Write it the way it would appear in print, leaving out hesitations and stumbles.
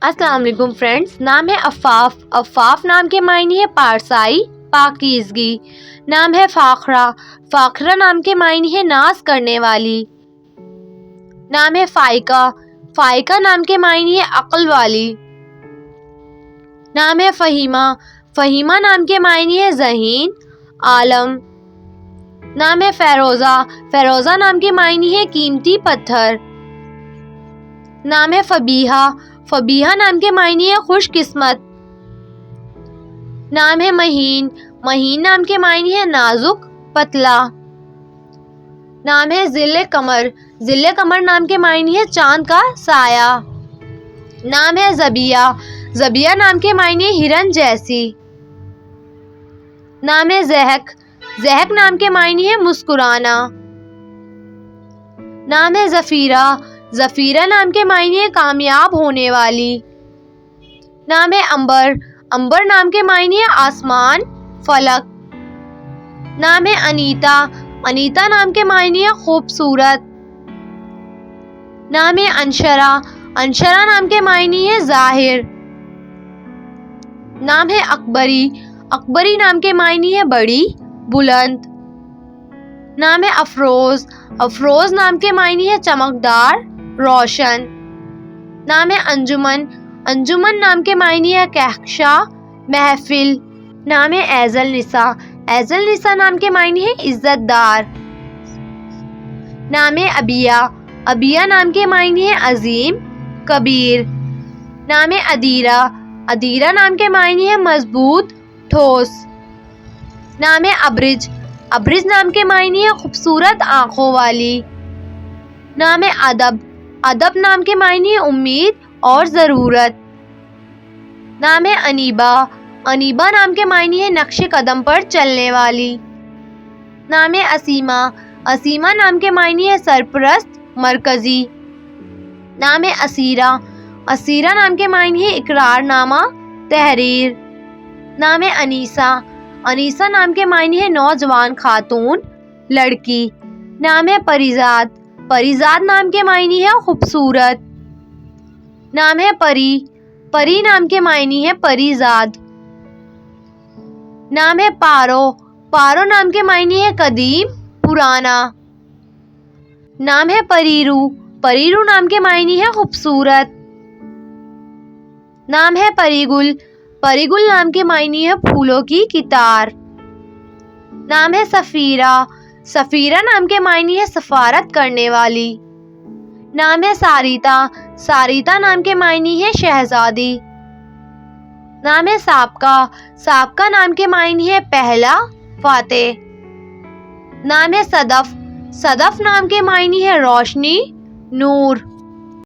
السلام علیکم فرینڈز، نام ہے عفاف۔ عفاف نام کے معنی ہے پارسائی، پاکیزگی۔ نام ہے فاخرہ۔ فاخرہ نام کے معنی ہے ناز کرنے والی۔ نام ہے فائقہ۔ فائقہ نام کے معنی ہے عقل والی۔ نام ہے فہیمہ۔ فہیمہ نام کے معنی ہے ذہین، عالم۔ نام ہے فیروزہ۔ فیروزہ نام کے معنی ہے قیمتی پتھر۔ نام ہے فبیہہ۔ فبیہہ نام کے معنی ہے خوش قسمت۔ نام ہے مہین۔ مہین نام کے معنی ہے نازک، پتلا۔ نام ہے ظل قمر۔ ظل قمر نام کے معنی ہے چاند کا سایہ۔ نام ہے ظبیہ۔ ظبیہ نام کے معنی ہے ہرن جیسی۔ نام ہے ضحک۔ ضحک نام کے معنی ہے مسکرانا۔ نام ہے ظفیرہ۔ ظفیرہ نام کے معنی ہے کامیاب ہونے والی۔ نام ہے عنبر۔ عنبر نام کے معنی ہے آسمان، فلک۔ نام ہے انیتا۔ انیتا نام کے معنی ہے خوبصورت۔ نام ہے انشرہ۔ انشرہ نام کے معنی ہے ظاہر۔ نام ہے اکبری۔ اکبری نام کے معنی ہے بڑی، بلند۔ نام ہے افروز۔ افروز نام کے معنی ہے چمکدار، روشن۔ نام ہے انجمن۔ انجمن نام کے معنی ہے کہکشاں، محفل۔ نام ہے ایزل نساء۔ ایزل نساء نام کے معنی ہے عزت دار۔ نام ہے ابیہ۔ ابیہ نام کے معنی ہے عظیم، کبیر۔ نام ہے ادیرہ۔ ادیرہ نام کے معنی ہے مضبوط، ٹھوس۔ نام ہے ابرج۔ ابرج نام کے معنی ہے خوبصورت آنکھوں والی۔ نام ہے ادب۔ ادب نام کے معنی ہے امید اور ضرورت۔ نام ہے انیبہ۔ انیبہ نام کے معنی ہے نقش قدم پر چلنے والی۔ نام ہے اسیمہ۔ اسیمہ نام کے معنی ہے سرپرست، مرکزی۔ نام ہے اسیرہ۔ اسیرہ نام کے معنی ہے اقرار نامہ، تحریر۔ نام ہے انیسہ۔ انیسہ نام کے معنی ہے نوجوان خاتون، لڑکی۔ نام ہے پریزاد۔ پریزاد نام کے معنی ہے خوبصورت۔ نام ہے پری۔ پری نام کے معنی ہے پریزاد۔ نام ہے پارو۔ پارو نام کے معنی ہے قدیم، پرانا۔ نام ہے پریرو۔ پریرو نام کے معنی ہے خوبصورت۔ نام ہے پریگل۔ پریگل نام کے معنی ہے پھولوں کی قطار۔ نام ہے سفیرہ۔ سفیرہ نام کے معنی ہے سفارت کرنے والی۔ نام ہے ساریتا۔ ساریتا نام کے معنی ہے شہزادی۔ نام ہے سابقہ۔ سابقہ نام کے معنی ہے پہلا، فاتح۔ نام ہے صدف۔ صدف نام کے معنی ہے روشنی، نور۔